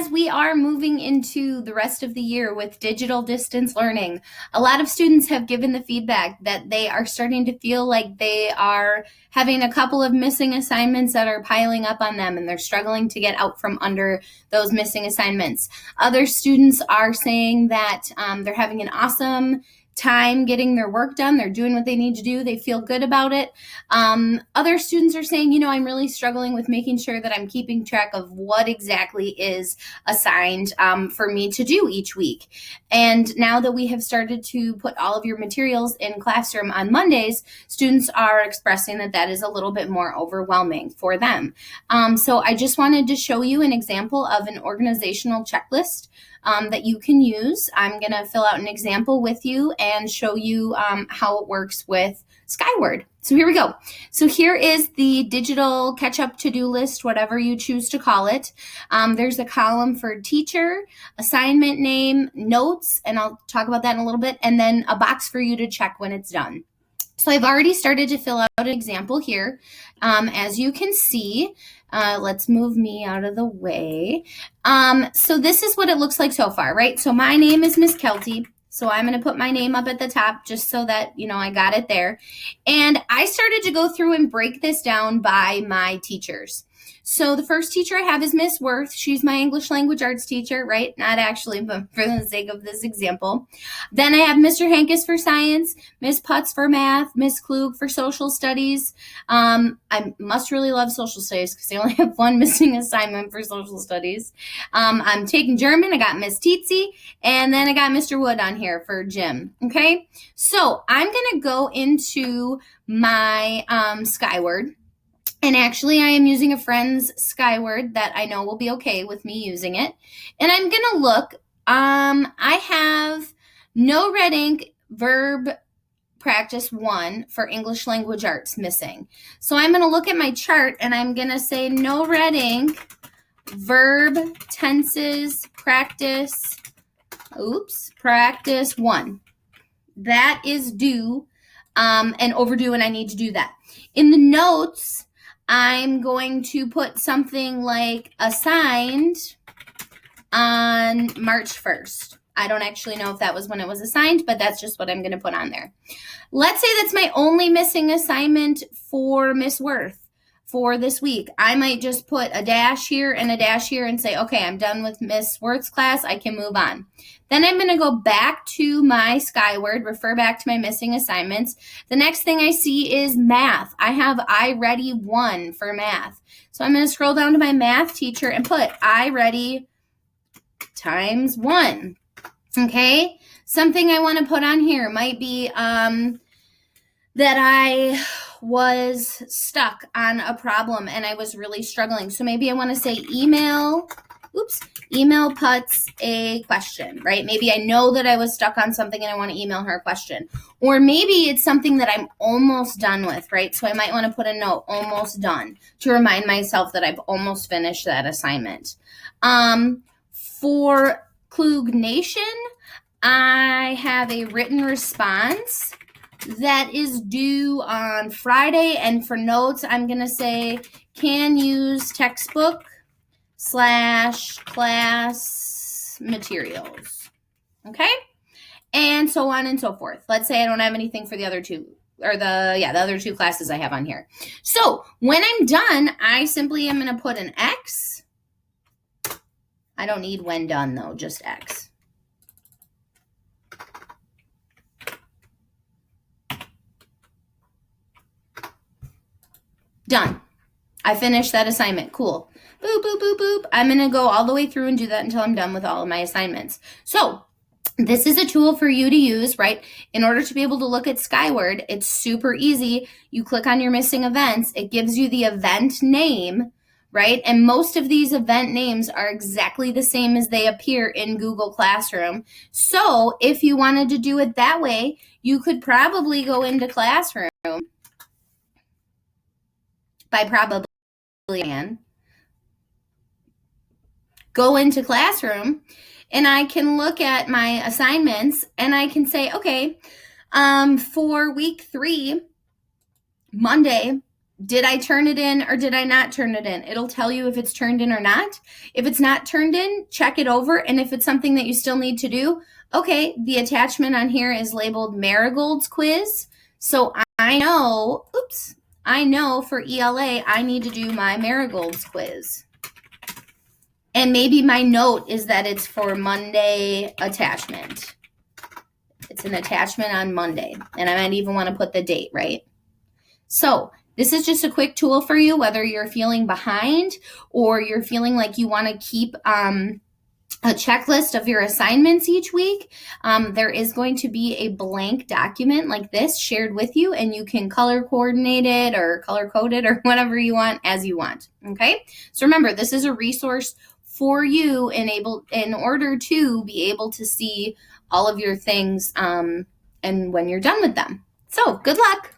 as we are moving into the rest of the year with digital distance learning, a lot of students have given the feedback that they are starting to feel like they are having a couple of missing assignments that are piling up on them, and they're struggling to get out from under those missing assignments. Other students are saying that they're having an awesome time getting their work done. They're doing what they need to do. They feel good about it. Other students are saying, I'm really struggling with making sure that I'm keeping track of what exactly is assigned for me to do each week. And now that we have started to put all of your materials in Classroom on Mondays, students are expressing that that is a little bit more overwhelming for them. So I just wanted to show you an example of an organizational checklist that you can use. I'm going to fill out an example with you and show you how it works with Skyward. So here we go. So here is the digital catch-up to-do list, whatever you choose to call it. There's a column for teacher, assignment name, notes, and I'll talk about that in a little bit, and then a box for you to check when it's done. So I've already started to fill out an example here. As you can see, let's move me out of the way. So this is what it looks like so far, right? So my name is Miss Kelty. So I'm going to put my name up at the top just so that, I got it there. And I started to go through and break this down by my teachers. So the first teacher I have is Miss Worth. She's my English language arts teacher, right? Not actually, but for the sake of this example. Then I have Mr. Hankes for science, Miss Putz for math, Miss Klug for social studies. I must really love social studies because I only have one missing assignment for social studies. I'm taking German. I got Miss Teetsy, and then I got Mr. Wood on here for gym. Okay, so I'm going to go into my Skyward. And actually, I am using a friend's Skyward that I know will be okay with me using it. And I'm going to look. I have no red ink verb practice 1 for English language arts missing. So I'm going to look at my chart and I'm going to say no red ink verb tenses practice 1. That is due and overdue, and I need to do that. In the notes, I'm going to put something like assigned on March 1st. I don't actually know if that was when it was assigned, but that's just what I'm going to put on there. Let's say that's my only missing assignment for Miss Worth for this week. I might just put a dash here and a dash here and say, okay, I'm done with Miss Worth's class. I can move on. Then I'm going to go back to my Skyward, refer back to my missing assignments. The next thing I see is math. I have iReady 1 for math. So I'm going to scroll down to my math teacher and put iReady times 1. Okay? Something I want to put on here might be that I was stuck on a problem and I was really struggling. So maybe I want to say email Putz a question, right? Maybe I know that I was stuck on something and I want to email her a question. Or maybe it's something that I'm almost done with, right? So I might want to put a note, almost done, to remind myself that I've almost finished that assignment. For Klug Nation, I have a written response that is due on Friday, and for notes, I'm going to say can use textbook / class materials, okay? And so on and so forth. Let's say I don't have anything for the other two, or the other 2 classes I have on here. So when I'm done, I simply am going to put an X. I don't need when done, though, just X. Done. I finished that assignment. Cool. Boop, boop, boop, boop. I'm going to go all the way through and do that until I'm done with all of my assignments. So this is a tool for you to use, right? In order to be able to look at Skyward, it's super easy. You click on your missing events. It gives you the event name, right? And most of these event names are exactly the same as they appear in Google Classroom. So if you wanted to do it that way, you could probably go into Classroom. By probably can go into Classroom and I can look at my assignments and I can say, okay, for week 3, Monday, did I turn it in or did I not turn it in? It'll tell you if it's turned in or not. If it's not turned in, check it over. And if it's something that you still need to do, okay, the attachment on here is labeled Marigold's quiz. So I know for ELA, I need to do my Marigold's quiz. And maybe my note is that it's for Monday attachment. It's an attachment on Monday. And I might even want to put the date, right? So this is just a quick tool for you, whether you're feeling behind or you're feeling like you want to keep a checklist of your assignments each week. There is going to be a blank document like this shared with you, and you can color coordinate it or color code it or whatever you want as you want. Okay. So remember, this is a resource for you in order to be able to see all of your things and when you're done with them. So good luck.